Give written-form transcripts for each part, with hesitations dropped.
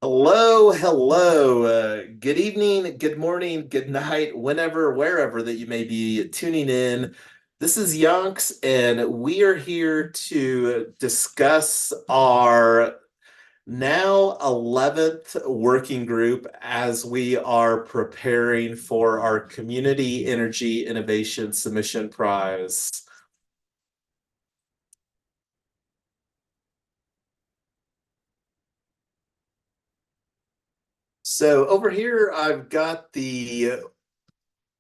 Hello, hello. Good evening, good morning, good night, whenever, wherever that you may be tuning in. This is Yonks, and we are here to discuss our now 11th working group as we are preparing for our Community Energy Innovation Submission Prize. So over here, I've got the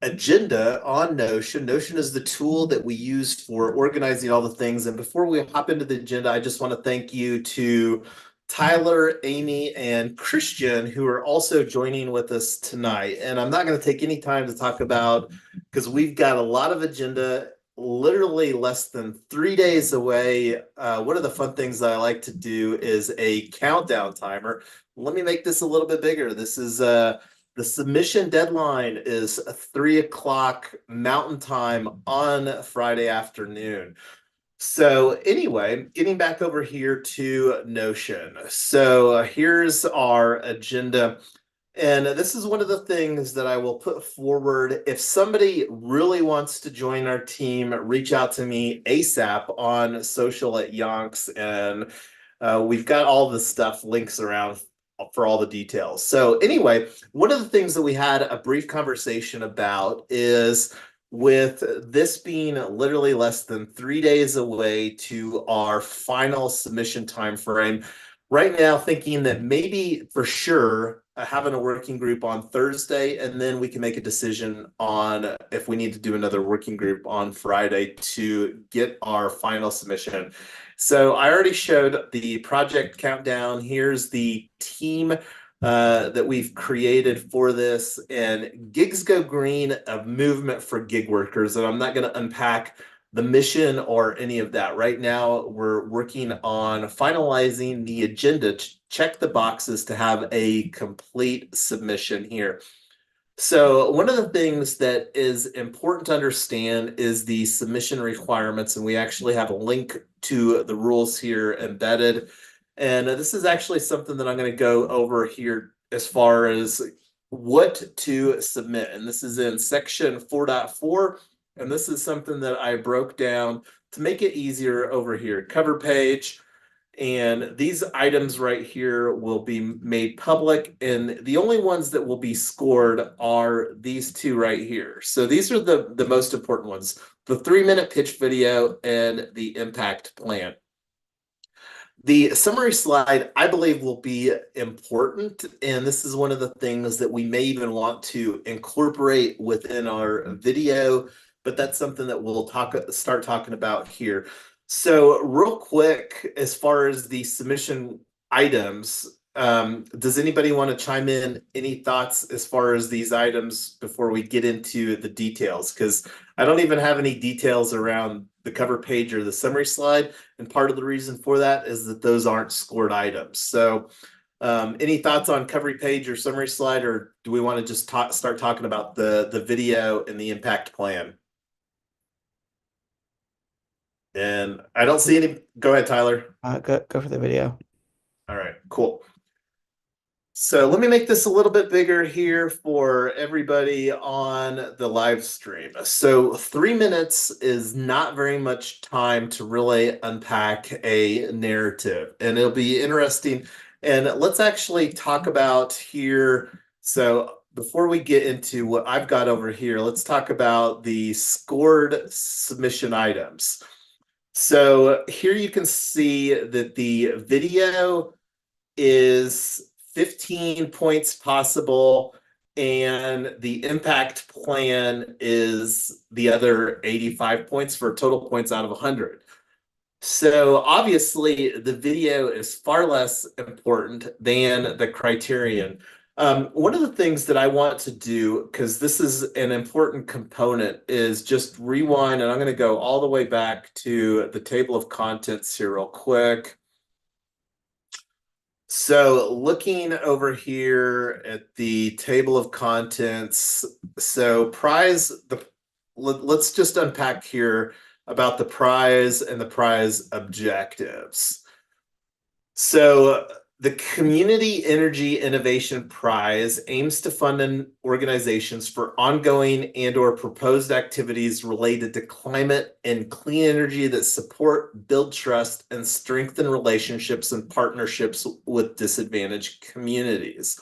agenda on Notion. Notion is the tool that we use for organizing all the things. And before we hop into the agenda, I just want to thank you to Tyler, Amy, and Christian, who are also joining with us tonight. And I'm not going to take any time to talk about, because we've got a lot of agenda, literally less than 3 days away. One of the fun things that I like to do is a countdown timer. Let me make this a little bit bigger. This is the submission deadline is 3 o'clock Mountain Time on Friday afternoon. So anyway, getting back over here to Notion. So here's our agenda. And this is one of the things that I will put forward. If somebody really wants to join our team, reach out to me ASAP on social at Yonks. And we've got all the stuff, links around for all the details. So anyway, one of the things that we had a brief conversation about is with this being literally less than 3 days away to our final submission time frame, right now thinking that maybe for sure having a working group on Thursday, and then we can make a decision on if we need to do another working group on Friday to get our final submission. So I already showed the project countdown. Here's the team that we've created for this, and Gigs Go Green, a movement for gig workers. And I'm not going to unpack the mission or any of that. Right now, we're working on finalizing the agenda to check the boxes to have a complete submission here. So one of the things that is important to understand is the submission requirements, and we actually have a link to the rules here embedded. And this is actually something that I'm going to go over here as far as what to submit. And this is in section 4.4. And this is something that I broke down to make it easier over here. Cover page. And these items right here will be made public. And the only ones that will be scored are these two right here. So these are the most important ones. The 3-minute pitch video and the impact plan. The summary slide, I believe, will be important, and this is one of the things that we may even want to incorporate within our video, but that's something that we'll start talking about here. So real quick, as far as the submission items, does anybody want to chime in any thoughts as far as these items before we get into the details? Because I don't even have any details around the cover page or the summary slide. And part of the reason for that is that those aren't scored items. So any thoughts on cover page or summary slide, or do we want to just start talking about the video and the impact plan? And I don't see any. Go ahead, Tyler. Go for the video. All right, cool. So let me make this a little bit bigger here for everybody on the live stream. So 3 minutes is not very much time to really unpack a narrative, and it'll be interesting. And let's actually talk about here. So before we get into what I've got over here, let's talk about the scored submission items. So here you can see that the video is 15 points possible, and the impact plan is the other 85 points for total points out of 100. So obviously, the video is far less important than the criterion. One of the things that I want to do, because this is an important component, is just rewind, and I'm going to go all the way back to the table of contents here real quick. So looking over here at the table of contents, so let's just unpack here about the prize and the prize objectives. So The Community Energy Innovation Prize aims to fund organizations for ongoing and/or proposed activities related to climate and clean energy that support, build trust, and strengthen relationships and partnerships with disadvantaged communities.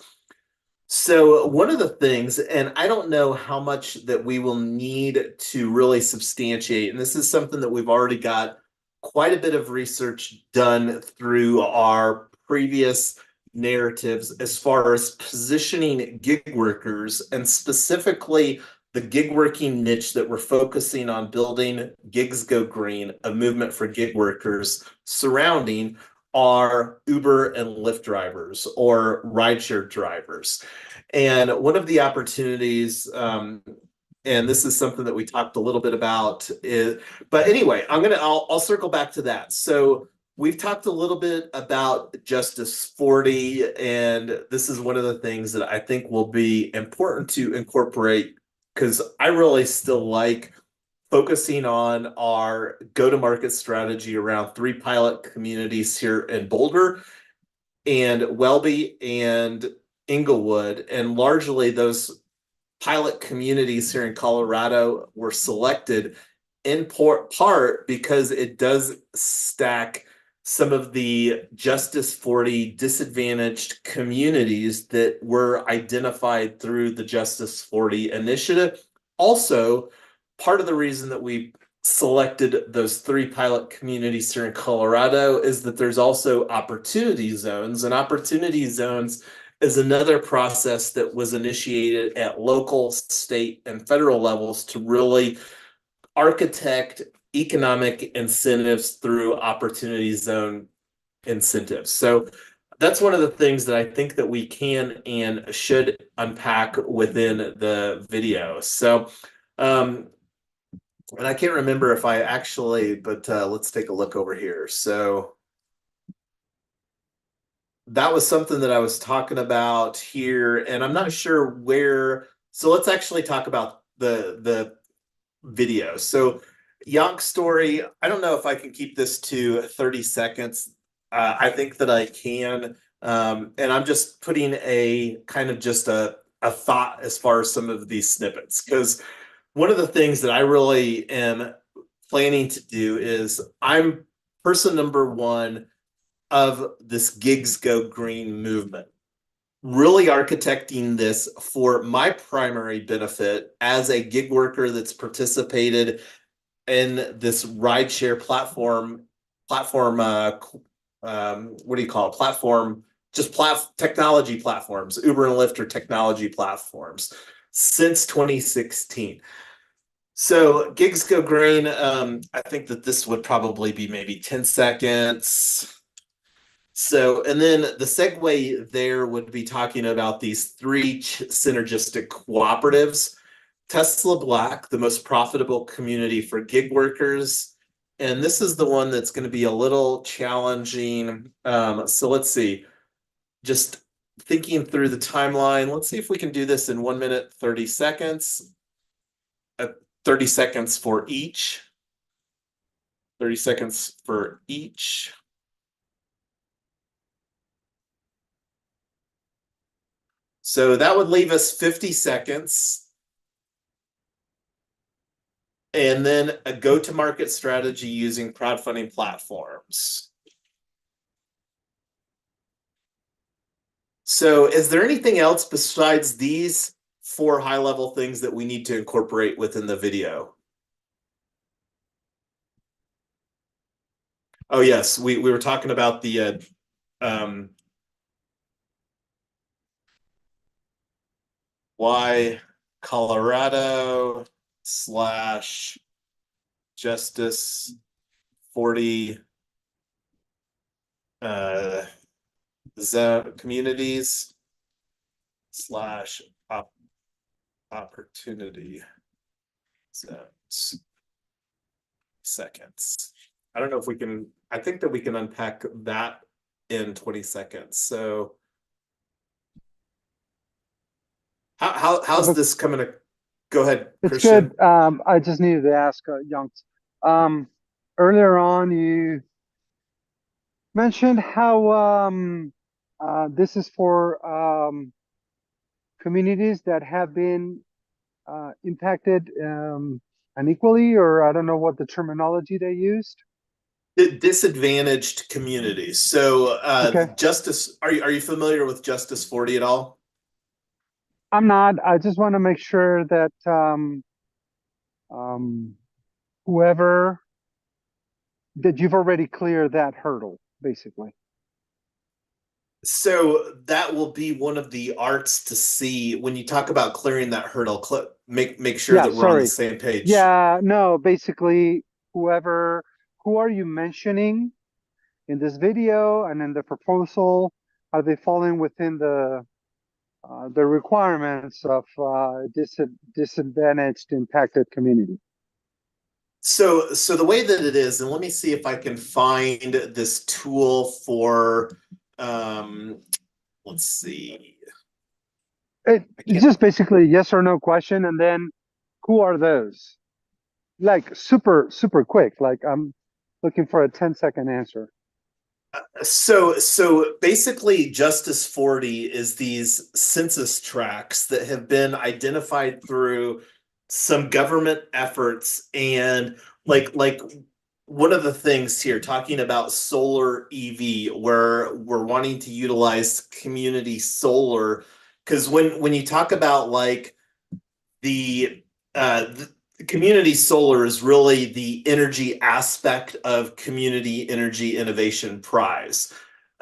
So one of the things, and I don't know how much that we will need to really substantiate, and this is something that we've already got quite a bit of research done through our previous narratives as far as positioning gig workers and specifically the gig working niche that we're focusing on building Gigs Go Green, a movement for gig workers surrounding are Uber and Lyft drivers or rideshare drivers. And one of the opportunities, and this is something that we talked a little bit about, but anyway, I'll circle back to that. So we've talked a little bit about Justice 40, and this is one of the things that I think will be important to incorporate because I really still like focusing on our go-to-market strategy around 3 pilot communities here in Boulder and Welby and Inglewood. And largely those pilot communities here in Colorado were selected in part because it does stack some of the Justice 40 disadvantaged communities that were identified through the Justice 40 initiative. Also, part of the reason that we selected those 3 pilot communities here in Colorado is that there's also opportunity zones, and opportunity zones is another process that was initiated at local, state, and federal levels to really architect economic incentives through opportunity zone incentives. So that's one of the things that I think that we can and should unpack within the video. So, and I can't remember if I actually, but let's take a look over here. So that was something that I was talking about here, and I'm not sure where. So let's actually talk about the video. So Yonk's story, I don't know if I can keep this to 30 seconds. I think that I can. And I'm just putting a kind of just a thought as far as some of these snippets, because one of the things that I really am planning to do is I'm person number 1 of this Gigs Go Green movement, really architecting this for my primary benefit as a gig worker that's participated in this rideshare platform, what do you call it? Platform, just technology platforms. Uber and Lyft are technology platforms since 2016. So Gigs Go Green, I think that this would probably be maybe 10 seconds. So, and then the segue there would be talking about these 3 synergistic cooperatives. Tesla Black, the most profitable community for gig workers. And this is the one that's going to be a little challenging. So let's see, just thinking through the timeline. Let's see if we can do this in 1 minute, 30 seconds. 30 seconds for each. 30 seconds for each. So that would leave us 50 seconds. And then a go-to-market strategy using crowdfunding platforms. So is there anything else besides these 4 high-level things that we need to incorporate within the video? Oh, yes, we were talking about the why Colorado / Justice 40 zone communities / opportunity zones. Seconds. I don't know if we can, I think that we can unpack that in 20 seconds. So how's this coming to go ahead, It's Christian? good. I just needed to ask Youngs. Earlier on, you mentioned how This is for communities that have been impacted unequally, or I don't know what the terminology they used. Disadvantaged communities. So Okay. Justice, are you familiar with Justice 40 at all? I'm not. I just want to make sure that um, whoever that you've already cleared that hurdle, basically. So that will be one of the arts to see when you talk about clearing that hurdle. Make sure Yeah, that we're on the sorry. same page. Yeah, no, basically, whoever, who are you mentioning in this video and in the proposal? Are they falling within the requirements of disadvantaged impacted community? So the way that it is, and let me see if I can find this tool for um let's see. I It's can't just basically a yes or no question, and then who are those? Like super quick. Like I'm looking for a 10-second answer. so basically Justice 40 is these census tracts that have been identified through some government efforts and like one of the things here talking about solar EV where we're wanting to utilize community solar because when you talk about like the community solar is really the energy aspect of community energy innovation prize.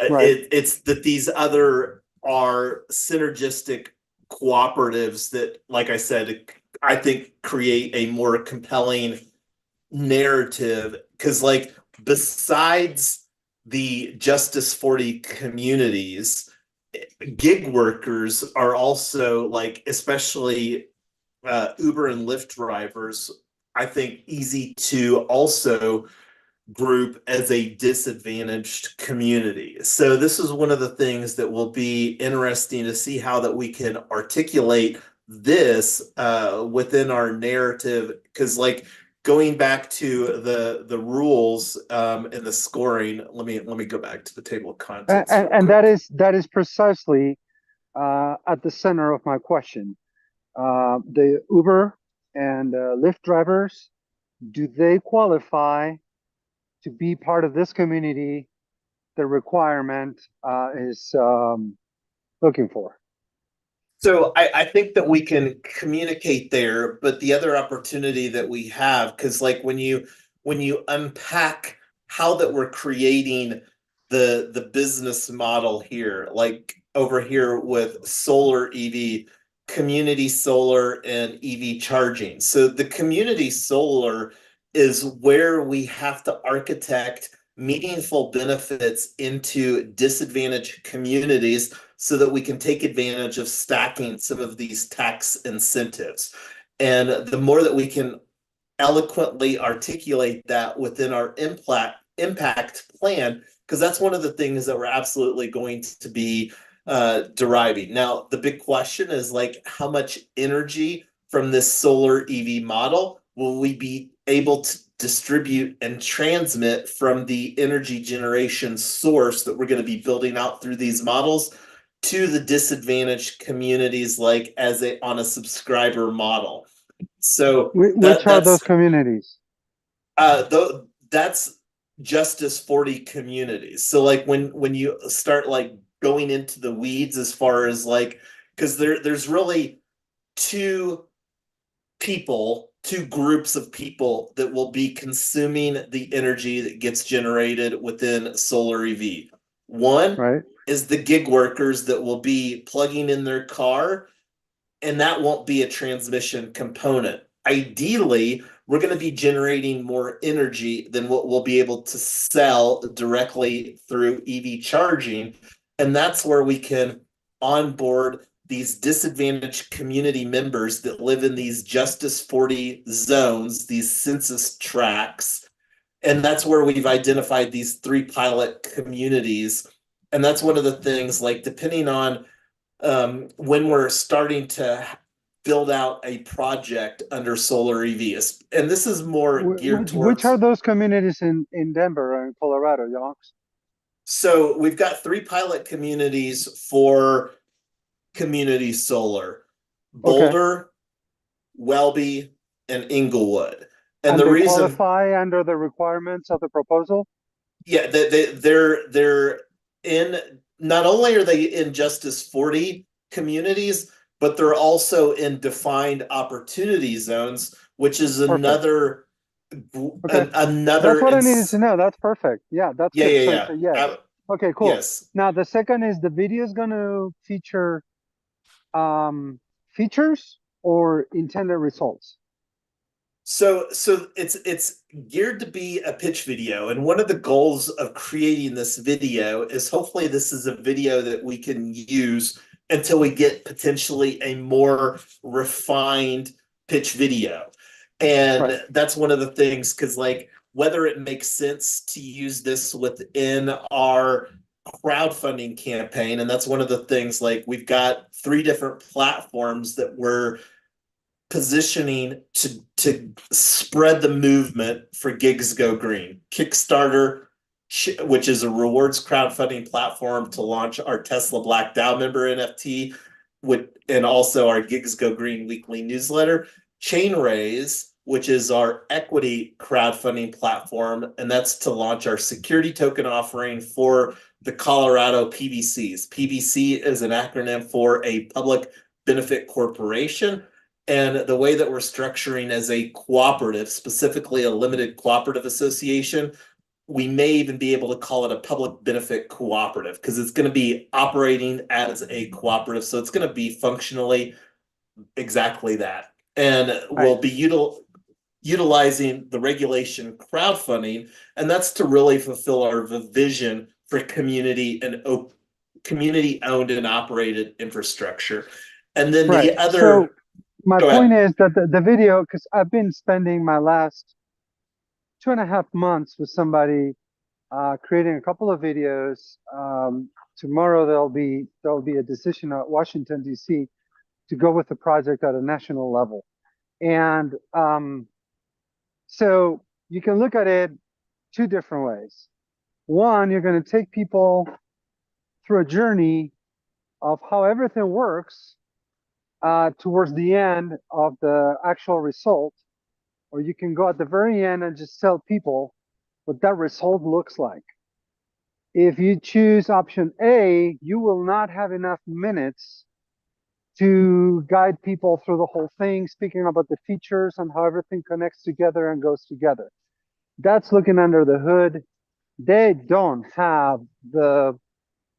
Right. It's that these other are synergistic cooperatives that, like I said, I think create a more compelling narrative because like besides the Justice 40 communities, gig workers are also like especially Uber and Lyft drivers, I think easy to also group as a disadvantaged community. So this is one of the things that will be interesting to see how that we can articulate this within our narrative because like going back to the rules and the scoring, let me go back to the table of contents real And quick. that is precisely at the center of my question. The Uber and Lyft drivers, do they qualify to be part of this community? The requirement is looking for. So I think that we can communicate there, but the other opportunity that we have, because like when you unpack how that we're creating the business model here, like over here with solar EV, community solar and EV charging. So the community solar is where we have to architect meaningful benefits into disadvantaged communities so that we can take advantage of stacking some of these tax incentives. And the more that we can eloquently articulate that within our impact plan, because that's one of the things that we're absolutely going to be deriving. Now, the big question is like, how much energy from this solar EV model will we be able to distribute and transmit from the energy generation source that we're going to be building out through these models to the disadvantaged communities like as a on a subscriber model. So Which that are those that's communities? that's Justice 40 communities. So like when you start like going into the weeds as far as like because there's really two two groups of people that will be consuming the energy that gets generated within solar EV. One Right. is the gig workers that will be plugging in their car and that won't be a transmission component. Ideally, we're going to be generating more energy than what we'll be able to sell directly through EV charging. And that's where we can onboard these disadvantaged community members that live in these Justice 40 zones, these census tracts. And that's where we've identified these three pilot communities. And that's one of the things, like, depending on when we're starting to build out a project under solar EVs. And this is more geared Which are towards those communities in Denver and Colorado, Yonks? So we've got 3 pilot communities for community solar: Okay. Boulder, Welby, and Inglewood. And And the they reason, qualify under the requirements of the proposal? yeah, they're in, not only are they in Justice 40 communities, but they're also in defined opportunity zones, which is Perfect. another Okay. That's another what I needed to ins know. That's perfect. Yeah, that's yeah, good. yeah, So it's yeah. a yes. Okay, cool. Yes. Now the second is the video is going to feature features or intended results. So it's geared to be a pitch video, and one of the goals of creating this video is hopefully this is a video that we can use until we get potentially a more refined pitch video. Right. And that's one of the things, because like whether it makes sense to use this within our crowdfunding campaign, and that's one of the things, like we've got 3 different platforms that we're positioning to spread the movement for Gigs Go Green. Kickstarter, which is a rewards crowdfunding platform to launch our Tesla Black DAO member NFT, and also our Gigs Go Green weekly newsletter. Chainraise, which is our equity crowdfunding platform, and that's to launch our security token offering for the Colorado PBCs. PBC is an acronym for a public benefit corporation. And the way that we're structuring as a cooperative, specifically a limited cooperative association, we may even be able to call it a public benefit cooperative, because it's going to be operating as a cooperative. So it's going to be functionally exactly that. And we'll Right. be utilizing the regulation crowdfunding, and that's to really fulfill our vision for community and community owned and operated infrastructure. And then Right. the So other, my go point ahead. is that the video, because I've been spending my last 2.5 months with somebody creating a couple of videos. Tomorrow there'll be a decision at Washington D.C. to go with the project at a national level, and so you can look at it 2 different ways. One, you're going to take people through a journey of how everything works towards the end of the actual result, or you can go at the very end and just tell people what that result looks like. If you choose option A, you will not have enough minutes to guide people through the whole thing, speaking about the features and how everything connects together and goes together. That's looking under the hood. They don't have the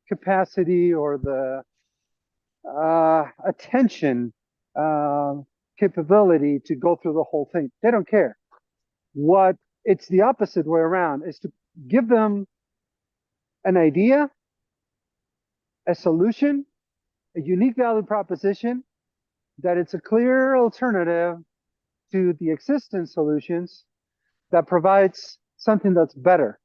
capacity or the attention capability to go through the whole thing. They don't care. What it's the opposite way around is to give them an idea, a solution, a unique value proposition, that it's a clear alternative to the existing solutions that provides something that's better.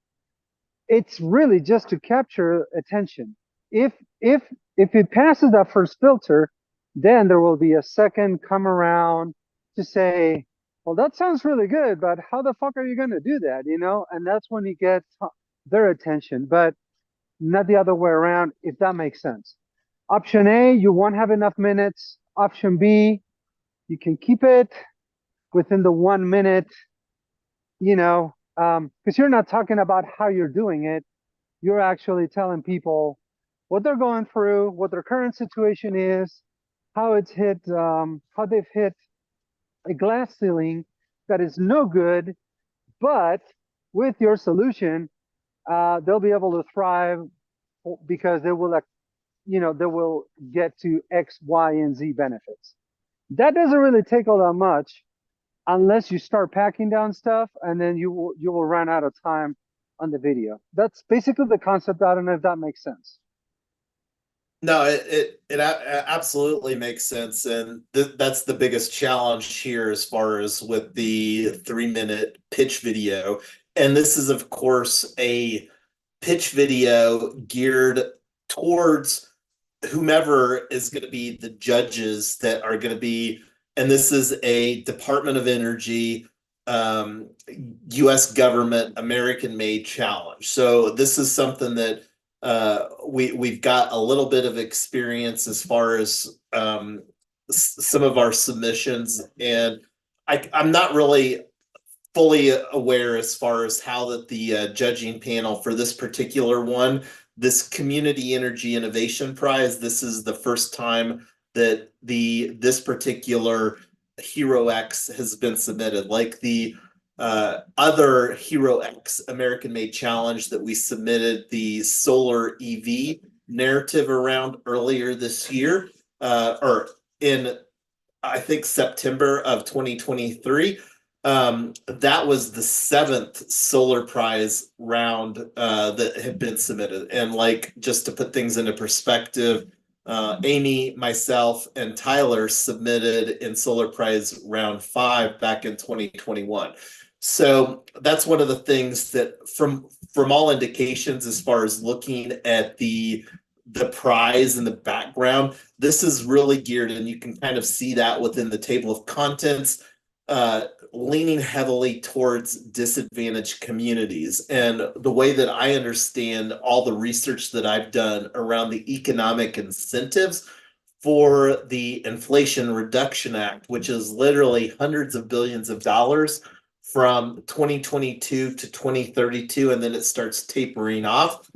It's really just to capture attention. If if if it passes that first filter, then there will be a second come around to say, well, that sounds really good, but how the fuck are you going to do that? And that's when you get their attention, but not the other way around, if that makes sense. Option A, you won't have enough minutes. Option B, you can keep it within the 1 minute, because you're not talking about how you're doing it. You're actually telling people what they're going through, what their current situation is, how they've hit a glass ceiling that is no good, but with your solution, they'll be able to thrive because they will get to X, Y, and Z benefits. That doesn't really take all that much unless you start packing down stuff, and then you will run out of time on the video. That's basically the concept. I don't know if that makes sense. No, absolutely makes sense, and that's the biggest challenge here as far as with the 3-minute pitch video. And this is, of course, a pitch video geared towards whomever is going to be the judges that are going to be, and this is a Department of Energy, US government, American made challenge. So this is something that we've got a little bit of experience as far as some of our submissions, and I'm not really fully aware as far as how that the judging panel for this particular one, this Community Energy Innovation Prize, this is the first time that this particular HeroX has been submitted. Like the other HeroX American Made Challenge that we submitted the solar EV narrative around earlier this year, or in I think September of 2023. That was the 7th solar prize round that had been submitted. And like, just to put things into perspective, Amy, myself, and Tyler submitted in solar prize round 5 back in 2021. So that's one of the things that from all indications, as far as looking at the prize in the background, this is really geared, and you can kind of see that within the table of contents, leaning heavily towards disadvantaged communities. And the way that I understand all the research that I've done around the economic incentives for the Inflation Reduction Act, which is literally hundreds of billions of dollars from 2022 to 2032, and then it starts tapering off.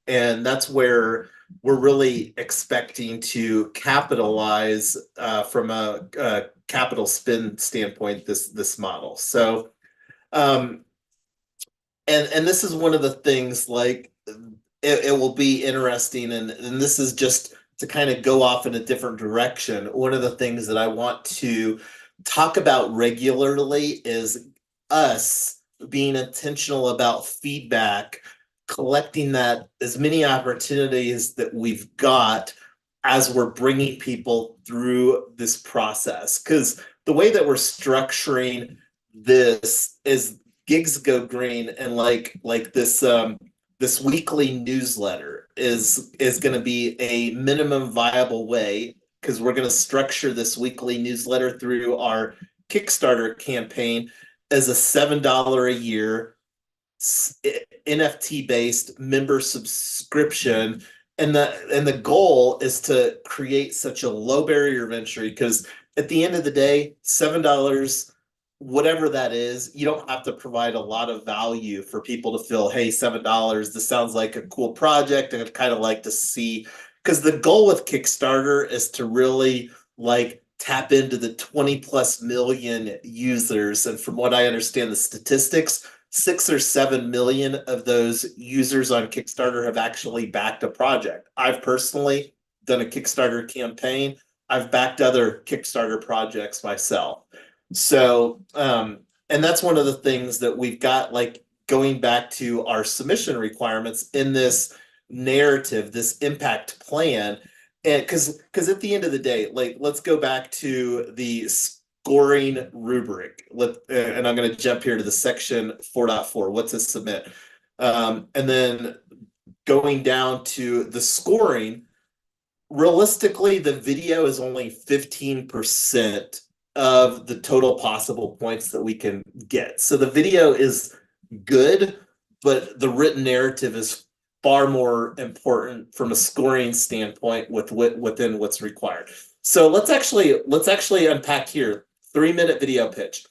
And that's where we're really expecting to capitalize from a capital spend standpoint, this model. So, and this is one of the things, like, it will be interesting, and this is just to kind of go off in a different direction. One of the things that I want to talk about regularly is us being intentional about feedback, collecting that as many opportunities that we've got as we're bringing people through this process. Because the way that we're structuring this is gigs go green, and like this this weekly newsletter is going to be a minimum viable way, because we're going to structure this weekly newsletter through our Kickstarter campaign as a $7 a year NFT based member subscription. And the goal is to create such a low barrier of entry, because at the end of the day, $7, whatever that is, you don't have to provide a lot of value for people to feel, hey, $7, this sounds like a cool project, and I'd kind of like to see, because the goal with Kickstarter is to really like tap into the 20 plus million users. And from what I understand, the statistics, 6 or 7 million of those users on Kickstarter have actually backed a project. I've personally done a Kickstarter campaign. I've backed other Kickstarter projects myself. So, and that's one of the things that we've got, like, going back to our submission requirements in this narrative, this impact plan. And because at the end of the day, like, let's go back to the scoring rubric. And I'm going to jump here to the section 4.4. What to submit, and then going down to the scoring. Realistically, the video is only 15% of the total possible points that we can get. So the video is good, but the written narrative is far more important from a scoring standpoint within what's required. So let's actually unpack here. 3-minute video pitch.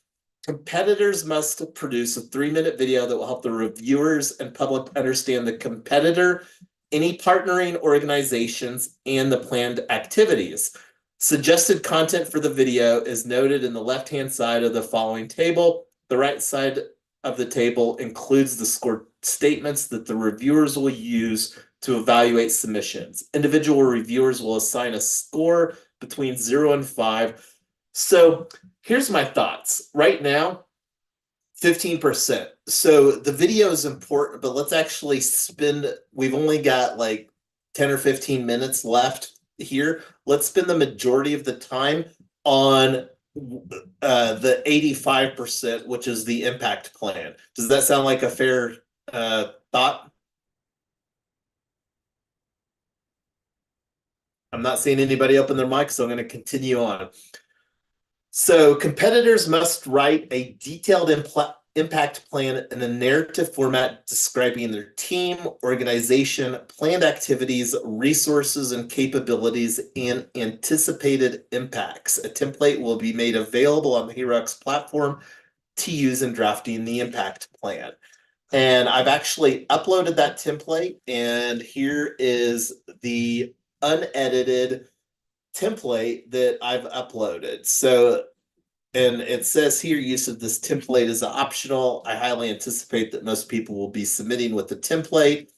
Competitors must produce a 3-minute video that will help the reviewers and public understand the competitor, any partnering organizations, and the planned activities. Suggested content for the video is noted in the left-hand side of the following table. The right side of the table includes the score statements that the reviewers will use to evaluate submissions. Individual reviewers will assign a score between 0 and 5. So here's my thoughts. Right now, 15%. So the video is important, but let's actually we've only got like 10 or 15 minutes left here. Let's spend the majority of the time on the 85%, which is the impact plan. Does that sound like a fair thought? I'm not seeing anybody open their mic, so I'm going to continue on. So competitors must write a detailed impact plan in a narrative format describing their team, organization, planned activities, resources and capabilities, and anticipated impacts. A template will be made available on the HeroX platform to use in drafting the impact plan. And I've actually uploaded that template, and here is the unedited template that I've uploaded. So, and it says here, use of this template is optional. I highly anticipate that most people will be submitting with the template.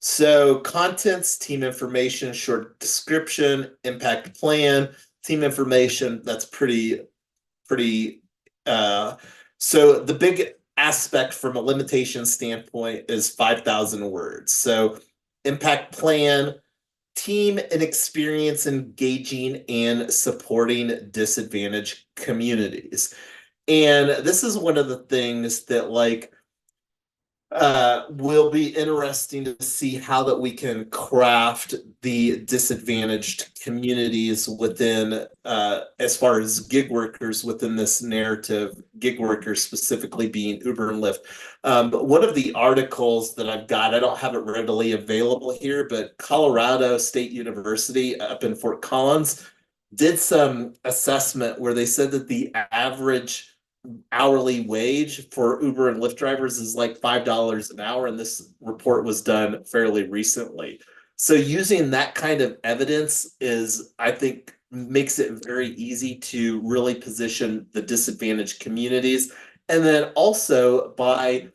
So contents, team information, short description, impact plan, team information, that's pretty, so the big aspect from a limitation standpoint is 5,000 words. So impact plan, team and experience engaging and supporting disadvantaged communities. And this is one of the things that will be interesting to see how that we can craft the disadvantaged communities within, as far as gig workers within this narrative, gig workers specifically being Uber and Lyft. But one of the articles that I've got, I don't have it readily available here, but Colorado State University up in Fort Collins did some assessment where they said that the average hourly wage for Uber and Lyft drivers is like $5 an hour, and this report was done fairly recently. So using that kind of evidence is, I think, makes it very easy to really position the disadvantaged communities. And then also by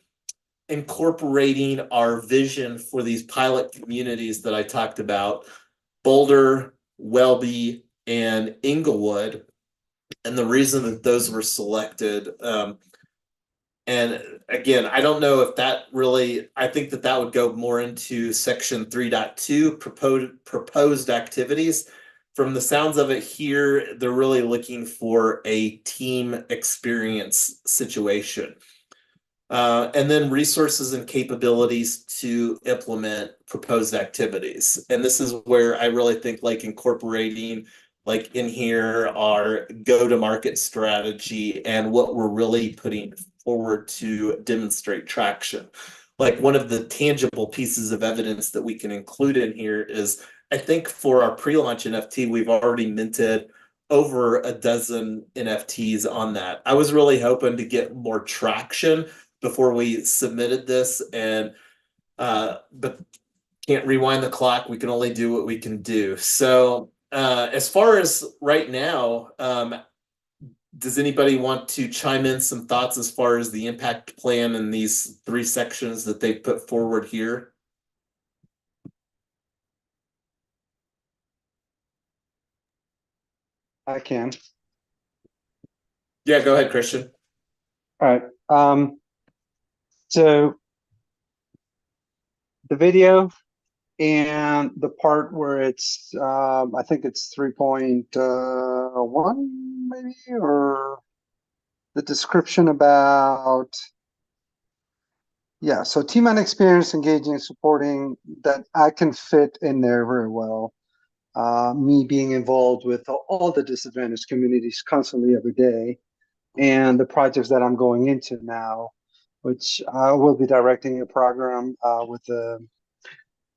incorporating our vision for these pilot communities that I talked about, Boulder, Welby, and Inglewood, and the reason that those were selected. And again, I don't know if that really, I think that that would go more into section 3.2, proposed activities. From the sounds of it here, they're really looking for a team experience situation. And then resources and capabilities to implement proposed activities. And this is where I really think incorporating in here our go-to-market strategy and what we're really putting forward to demonstrate traction. One of the tangible pieces of evidence that we can include in here is, I think for our pre-launch NFT, we've already minted over a dozen NFTs on that. I was really hoping to get more traction before we submitted this, and but can't rewind the clock. We can only do what we can do. So as far as right now, does anybody want to chime in some thoughts as far as the impact plan and these 3 sections that they put forward here? I can. Yeah, go ahead, Christian. All right. So the video and the part where it's, I think it's 3.1 maybe, or the description about, yeah, so team and experience, engaging, supporting, that I can fit in there very well. Me being involved with all the disadvantaged communities constantly every day, and the projects that I'm going into now, which I will be directing a program with the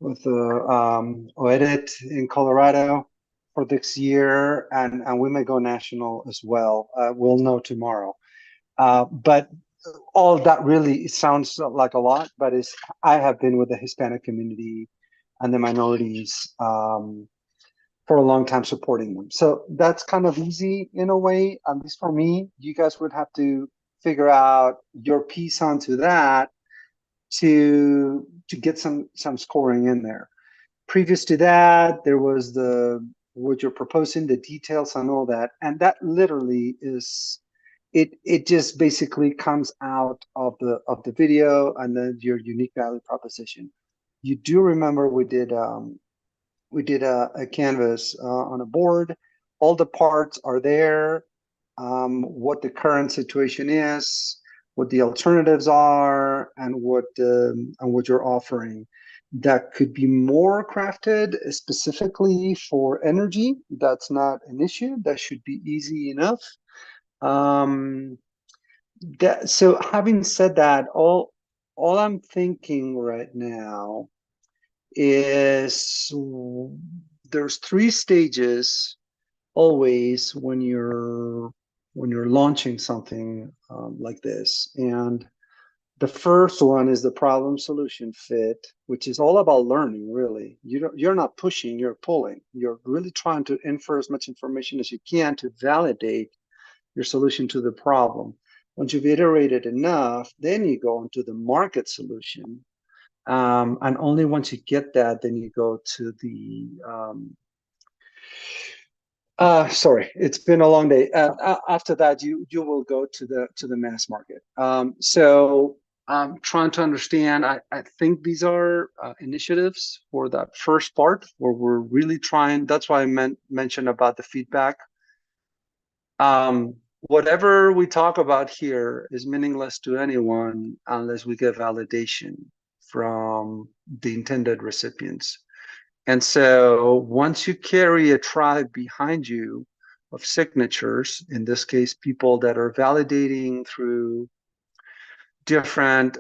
OEDIT in Colorado for this year, and we may go national as well. We'll know tomorrow. But all of that really sounds like a lot, but I have been with the Hispanic community and the minorities for a long time, supporting them. So that's kind of easy in a way, at least for me. You guys would have to figure out your piece onto that to get some scoring in there. Previous to that, there was what you're proposing, the details and all that, and that literally is it just basically comes out of the video and then your unique value proposition. You do remember we did a canvas on a board. All the parts are there, what the current situation is, what the alternatives are, and what you're offering. That could be more crafted specifically for energy. That's not an issue. That should be easy enough. So having said that, all I'm thinking right now is there's three stages always when you're launching something like this. And the first one is the problem solution fit, which is all about learning, really. You're not pushing, you're pulling. You're really trying to infer as much information as you can to validate your solution to the problem. Once you've iterated enough, then you go into the market solution. And only once you get that, then you go to the sorry, it's been a long day. After that, you will go to the mass market. So I'm trying to understand. I think these are initiatives for that first part where we're really trying. That's why I mentioned about the feedback. Whatever we talk about here is meaningless to anyone unless we get validation from the intended recipients. And so once you carry a tribe behind you of signatures, in this case, people that are validating through different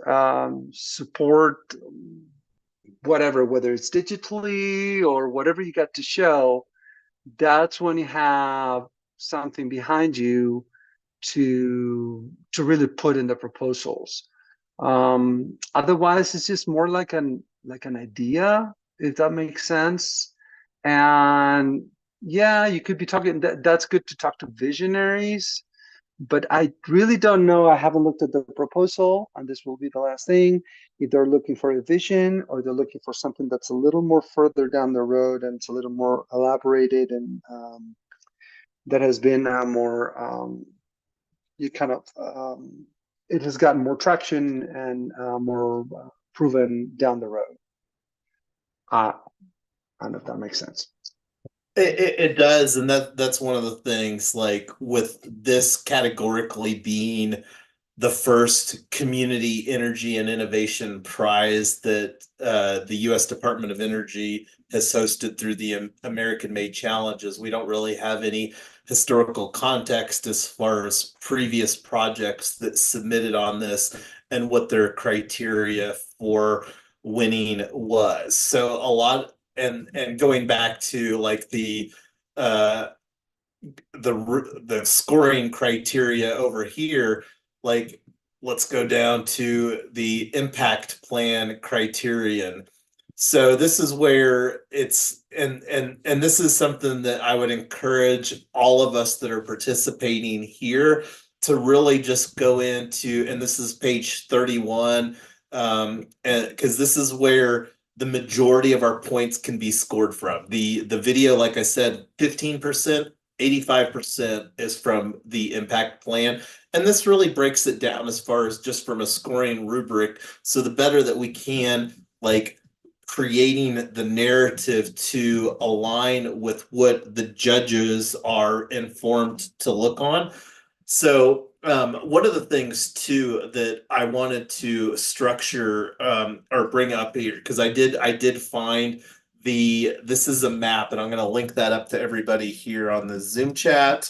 support, whatever, whether it's digitally or whatever you got to show, that's when you have something behind you to really put in the proposals. Otherwise, it's just more like an idea, if that makes sense. And yeah, you could be talking. That's good to talk to visionaries, but I really don't know. I haven't looked at the proposal, and this will be the last thing. If they're looking for a vision, or they're looking for something that's a little more further down the road and it's a little more elaborated and that has been more you kind of it has gotten more traction and more proven down the road. I don't know if that makes sense. It does, and that's one of the things, like with this categorically being the first community energy and innovation prize that the U.S. Department of Energy has hosted through the American Made Challenges. We don't really have any historical context as far as previous projects that submitted on this and what their criteria for winning was. So a lot, and going back to like uh the scoring criteria over here, like let's go down to the impact plan criterion. So this is where it's, and this is something that I would encourage all of us that are participating here to really just go into, and this is page 31, and because this is where the majority of our points can be scored from. The video, like I said, 15%, 85% is from the impact plan. And this really breaks it down as far as just from a scoring rubric. So the better that we can, like, creating the narrative to align with what the judges are informed to look on. So one of the things too that I wanted to structure or bring up here, because I did find this is a map, and I'm going to link that up to everybody here on the Zoom chat.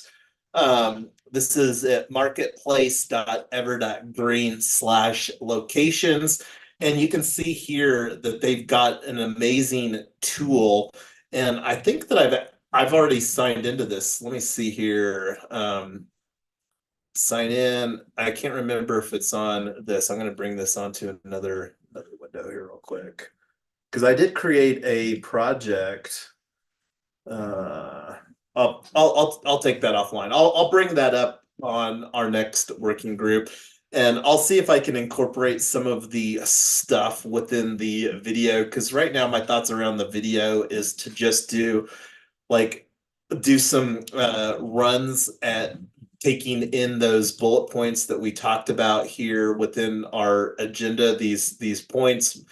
This is at marketplace.ever.green/locations. And you can see here that they've got an amazing tool. And I think that I've already signed into this. Let me see here. Sign in. I can't remember if it's on this. I'm going to bring this onto another window here real quick, because I did create a project. I'll take that offline. I'll bring that up on our next working group, and I'll see if I can incorporate some of the stuff within the video, because right now my thoughts around the video is to just do some runs at taking in those bullet points that we talked about here within our agenda, these points,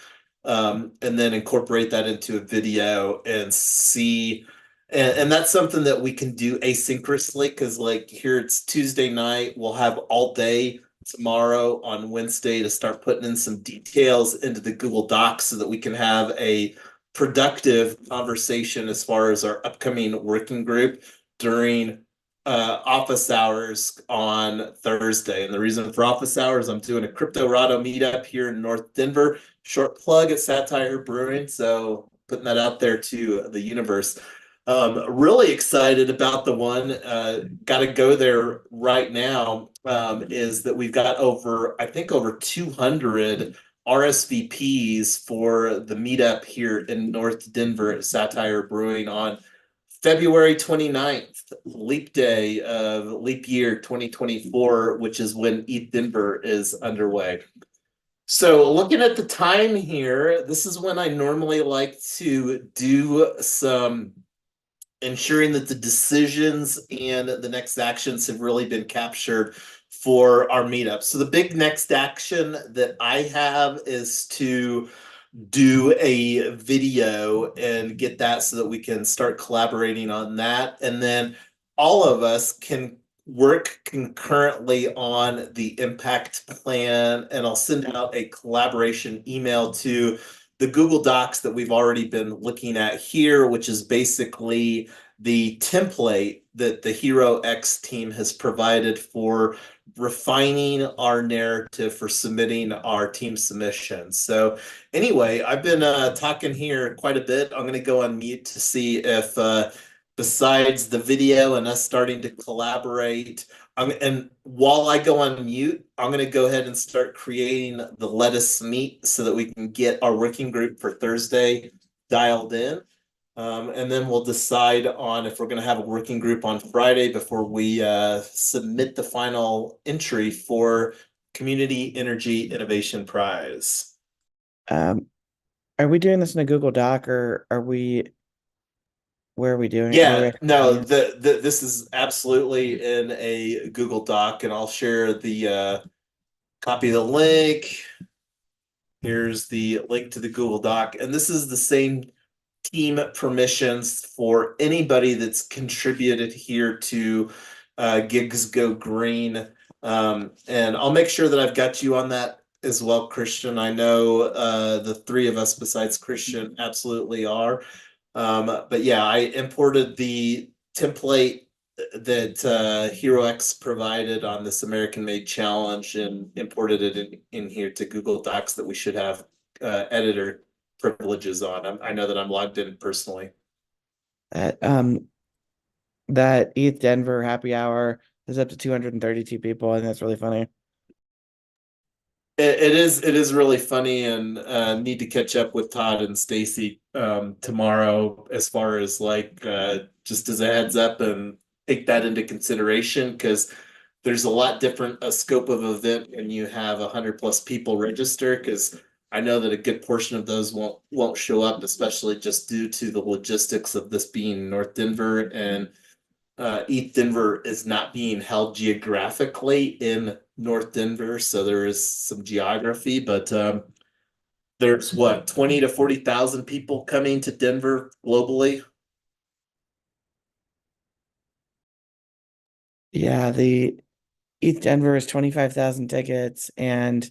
and then incorporate that into a video and see. And that's something that we can do asynchronously, because like here it's Tuesday night, we'll have all day tomorrow on Wednesday to start putting in some details into the Google Docs so that we can have a productive conversation as far as our upcoming working group during office hours on Thursday. And the reason for office hours, I'm doing a Cryptorado meetup here in North Denver. Short plug at Satire Brewing. So putting that out there to the universe. Really excited about the one. Got to go there right now. Is that we've got I think over 200 RSVPs for the meetup here in North Denver at Satire Brewing on February 29th, leap day of leap year 2024, which is when ETH Denver is underway. So looking at the time here, this is when I normally like to do some ensuring that the decisions and the next actions have really been captured for our meetup. So the big next action that I have is to do a video and get that so that we can start collaborating on that. And then all of us can work concurrently on the impact plan. And I'll send out a collaboration email to the Google Docs that we've already been looking at here, which is basically the template that the HeroX team has provided for refining our narrative for submitting our team submissions. So anyway, I've been talking here quite a bit. I'm going to go on mute to see if besides the video and us starting to collaborate, and while I go on mute, I'm going to go ahead and start creating the Let Us Meet so that we can get our working group for Thursday dialed in. And then we'll decide on if we're going to have a working group on Friday before we submit the final entry for Community Energy Innovation Prize. Are we doing this in a Google Doc or are we? Where are we doing? Yeah, no, this is absolutely in a Google Doc, and I'll share the copy of the link. Here's the link to the Google Doc, and this is the same team permissions for anybody that's contributed here to Gigs Go Green. And I'll make sure that I've got you on that as well, Christian. I know the three of us besides Christian absolutely are. But yeah, I imported the template that HeroX provided on this American Made Challenge and imported it in here to Google Docs that we should have editor privileges on. I know that I'm logged in personally. That ETH Denver happy hour is up to 232 people. I think that's really funny. It is really funny, and need to catch up with Todd and Stacy tomorrow as far as like just as a heads up and take that into consideration, because there's a lot different a scope of event and you have 100+ people register, because I know that a good portion of those won't show up, especially just due to the logistics of this being North Denver, and ETH Denver is not being held geographically in North Denver, so there is some geography, but there's what 20 to 40,000 people coming to Denver globally. Yeah, the ETH Denver is 25,000 tickets, and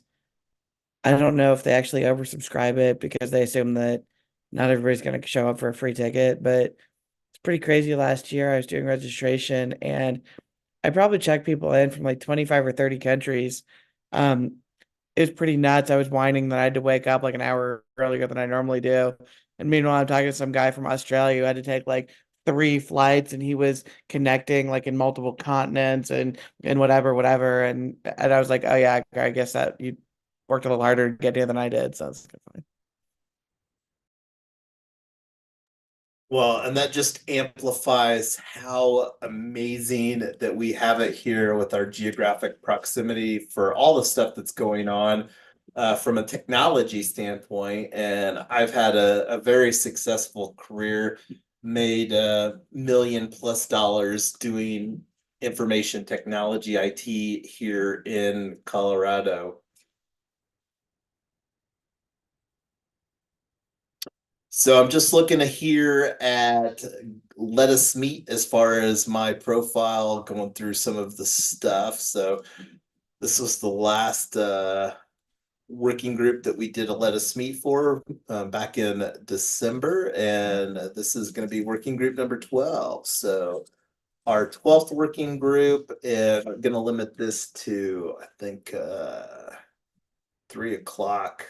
I don't know if they actually oversubscribe it because they assume that not everybody's going to show up for a free ticket, but it's pretty crazy. Last year I was doing registration and I probably checked people in from like 25 or 30 countries. It was pretty nuts. I was whining that I had to wake up like an hour earlier than I normally do. And meanwhile, I'm talking to some guy from Australia who had to take like 3 flights and he was connecting like in multiple continents and whatever. And I was like, oh yeah, I guess that you worked a little harder to get here than I did. So it's fine. Well, and that just amplifies how amazing that we have it here with our geographic proximity for all the stuff that's going on from a technology standpoint. And I've had a very successful career, made $1 million+ doing information technology IT here in Colorado. So I'm just looking here at Let Us Meet as far as my profile, going through some of the stuff. So this was the last working group that we did a Let Us Meet for back in December, and this is going to be working group number 12. So our 12th working group, and I'm gonna limit this to, I think, 3 o'clock.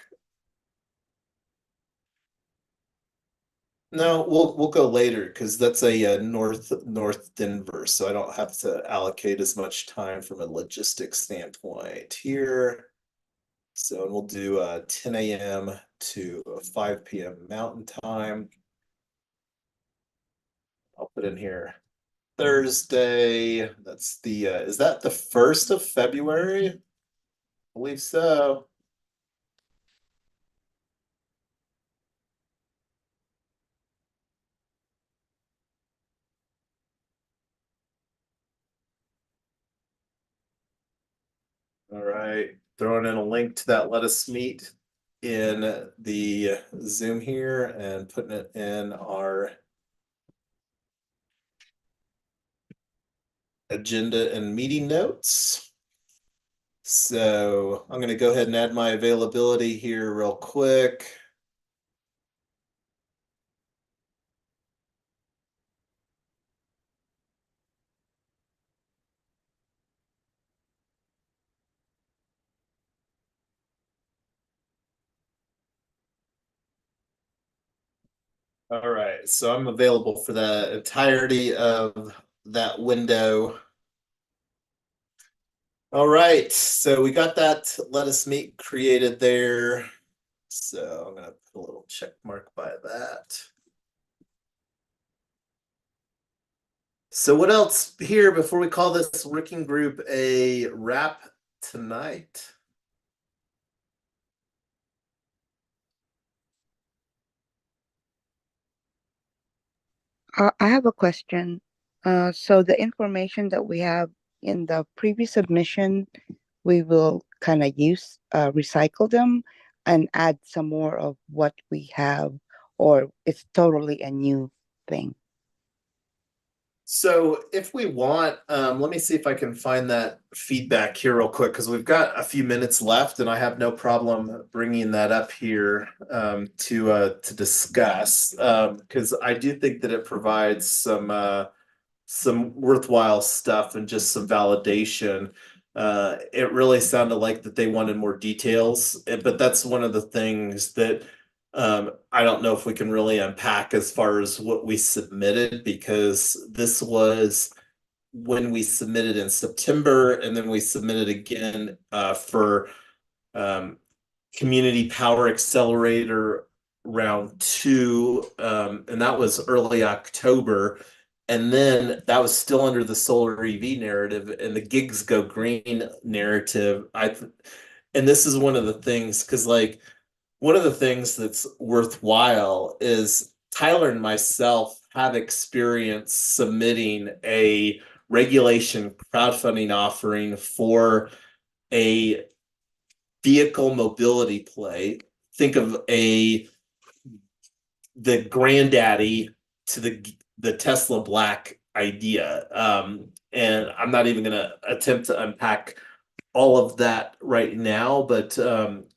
No, we'll go later because that's a North Denver, so I don't have to allocate as much time from a logistics standpoint here. So we'll do 10 a.m. to 5 p.m. Mountain Time. I'll put in here Thursday. That's the is that the 1st of February? I believe so. All right, throwing in a link to that Let Us Meet in the Zoom here and putting it in our agenda and meeting notes. So I'm going to go ahead and add my availability here real quick. All right, so I'm available for the entirety of that window. All right, so we got that Let Us Meet created there. So I'm gonna put a little check mark by that. So what else here before we call this working group a wrap tonight? I have a question. So the information that we have in the previous submission, we will kind of recycle them and add some more of what we have, or it's totally a new thing. So if we want, let me see if I can find that feedback here real quick because we've got a few minutes left, and I have no problem bringing that up here to discuss because I do think that it provides some worthwhile stuff and just some validation. It really sounded like that they wanted more details, but that's one of the things that I don't know if we can really unpack as far as what we submitted because this was when we submitted in September and then we submitted again for um, Community Power Accelerator round 2, and that was early October. And then that was still under the solar EV narrative and the gigs go green narrative. And this is one of the things because like one of the things that's worthwhile is Tyler and myself have experience submitting a regulation crowdfunding offering for a vehicle mobility play. Think of the granddaddy to the Tesla Black idea. And I'm not even going to attempt to unpack all of that right now, but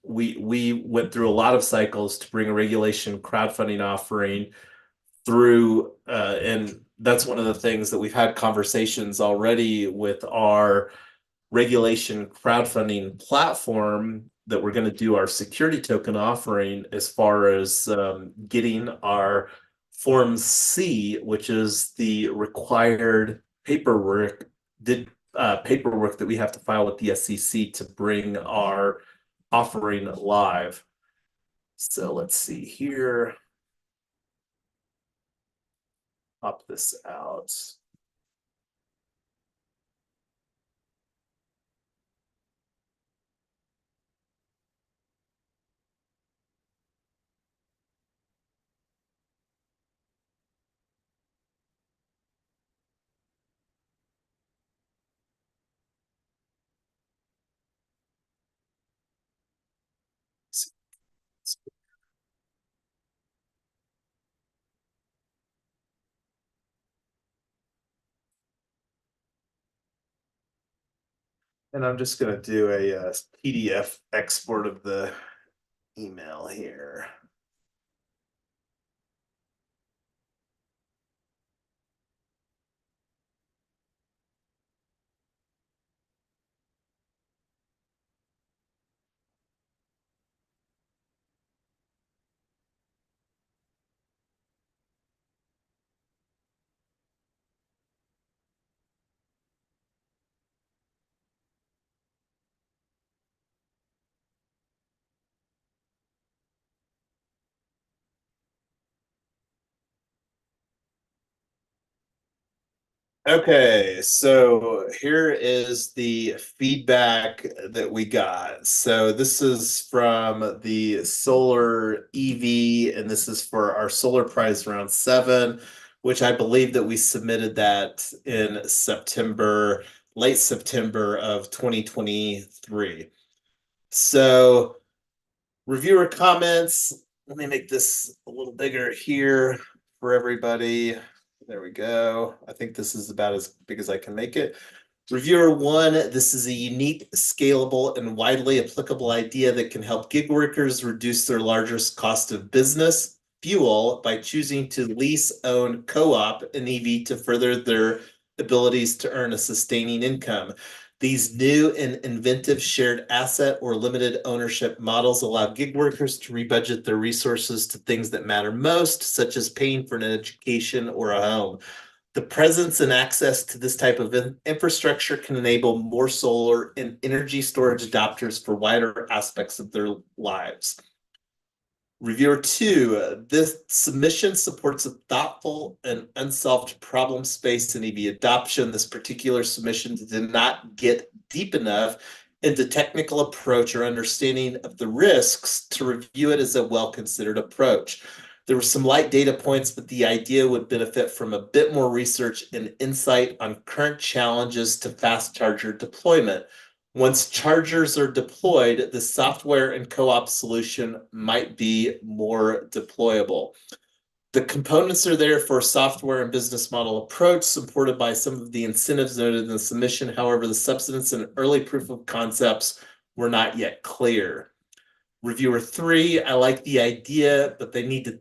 we went through a lot of cycles to bring a regulation crowdfunding offering through, and that's one of the things that we've had conversations already with our regulation crowdfunding platform that we're going to do our security token offering as far as getting our Form C, which is the required paperwork that we have to file with the SEC to bring our offering live. So let's see here. Pop this out. And I'm just going to do a PDF export of the email here. Okay, so here is the feedback that we got. So this is from the solar EV, and this is for our solar prize round 7, which I believe that we submitted that in September, late September of 2023. So reviewer comments. Let me make this a little bigger here for everybody. There we go. I think this is about as big as I can make it. Reviewer 1, this is a unique, scalable, and widely applicable idea that can help gig workers reduce their largest cost of business, fuel, by choosing to lease, own, co-op an EV to further their abilities to earn a sustaining income. These new and inventive shared asset or limited ownership models allow gig workers to rebudget their resources to things that matter most, such as paying for an education or a home. The presence and access to this type of infrastructure can enable more solar and energy storage adopters for wider aspects of their lives. Reviewer 2, this submission supports a thoughtful and unsolved problem space in EV adoption. This particular submission did not get deep enough into technical approach or understanding of the risks to review it as a well-considered approach. There were some light data points, but the idea would benefit from a bit more research and insight on current challenges to fast charger deployment. Once chargers are deployed, the software and co-op solution might be more deployable. The components are there for a software and business model approach, supported by some of the incentives noted in the submission. However, the substance and early proof of concepts were not yet clear. Reviewer 3, I like the idea, but they need to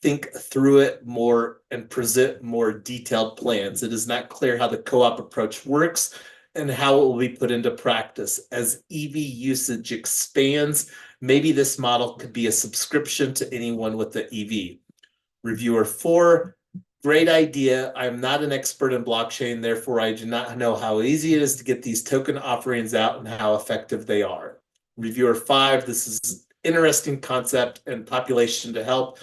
think through it more and present more detailed plans. It is not clear how the co-op approach works and how it will be put into practice. As EV usage expands, maybe this model could be a subscription to anyone with the EV. Reviewer 4, great idea. I'm not an expert in blockchain, therefore I do not know how easy it is to get these token offerings out and how effective they are. Reviewer 5, this is interesting concept and population to help,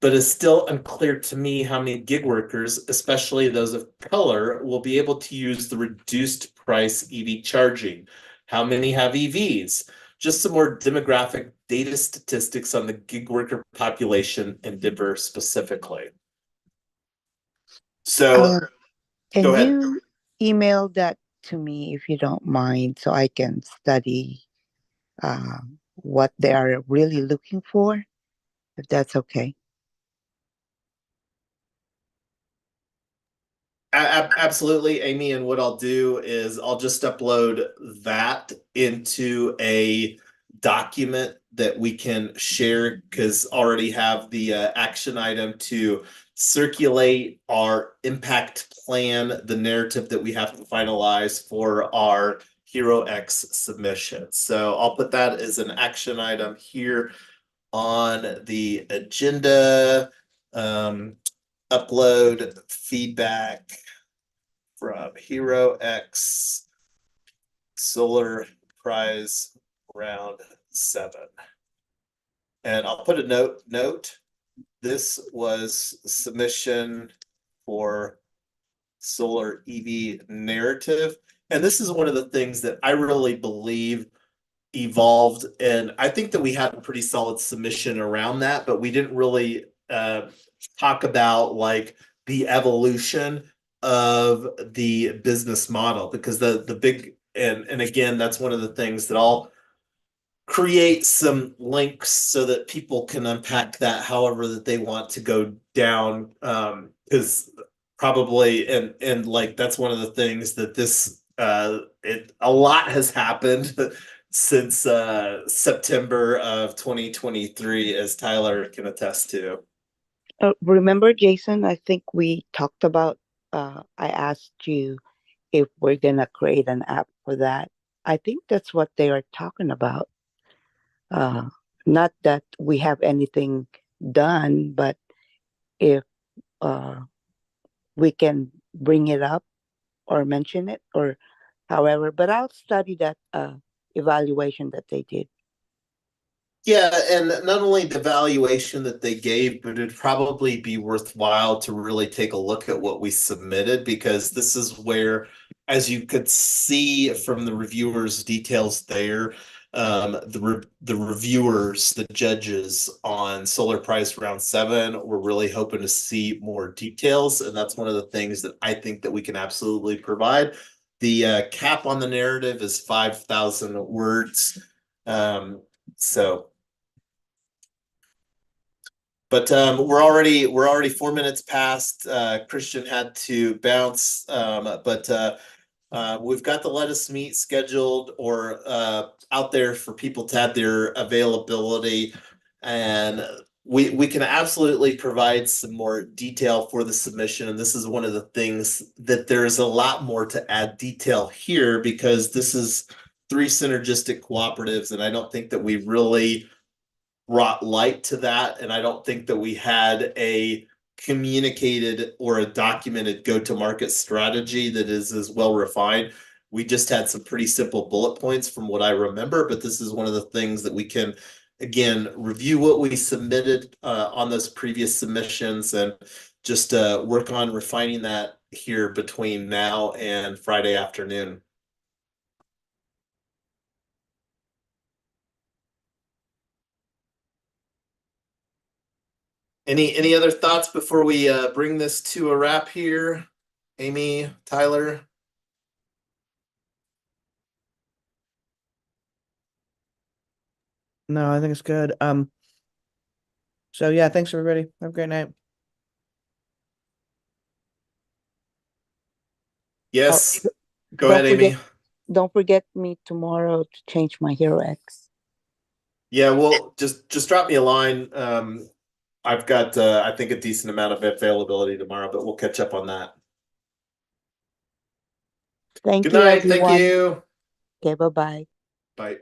but it's still unclear to me how many gig workers, especially those of color, will be able to use the reduced price EV charging. How many have EVs? Just some more demographic data statistics on the gig worker population in Denver specifically. So Can go ahead. you email that to me if you don't mind, so I can study what they are really looking for, if that's okay? Absolutely, Amy. And what I'll do is I'll just upload that into a document that we can share, because already have the action item to circulate our impact plan, the narrative that we have to finalize for our HeroX submission. So I'll put that as an action item here on the agenda. Upload feedback from HeroX Solar Prize Round 7. And I'll put a note. This was submission for solar EV narrative. And this is one of the things that I really believe evolved. And I think that we had a pretty solid submission around that, but we didn't really talk about like the evolution of the business model, because the big and again, that's one of the things that I'll create some links so that people can unpack that however that they want to go down, because probably and like that's one of the things that this a lot has happened since September of 2023, as Tyler can attest to. Remember, Jason, I think we talked about, I asked you if we're going to create an app for that. I think that's what they are talking about. Not that we have anything done, but if we can bring it up or mention it or however, but I'll study that evaluation that they did. Yeah, and not only the valuation that they gave, but it'd probably be worthwhile to really take a look at what we submitted, because this is where, as you could see from the reviewers' details there, the reviewers, the judges on Solar Price Round 7 were really hoping to see more details, and that's one of the things that I think that we can absolutely provide. The cap on the narrative is 5,000 words. So but we're already 4 minutes past. Christian had to bounce, but we've got the Let Us Meet scheduled or out there for people to have their availability, and we can absolutely provide some more detail for the submission. And this is one of the things that there's a lot more to add detail here, because this is 3 synergistic cooperatives, and I don't think that we really brought light to that, and I don't think that we had a communicated or a documented go-to-market strategy that is as well refined. We just had some pretty simple bullet points from what I remember, but this is one of the things that we can, again, review what we submitted on those previous submissions, and just work on refining that here between now and Friday afternoon. Any other thoughts before we bring this to a wrap here? Amy, Tyler? No, I think it's good. So yeah, thanks everybody. Have a great night. Yes. Go don't ahead, Amy. Don't forget me tomorrow to change my HeroX. Yeah, well, just drop me a line. I've got I think a decent amount of availability tomorrow, but we'll catch up on that. Thank Good you, night. Thank everyone. you. Okay, bye-bye. Bye.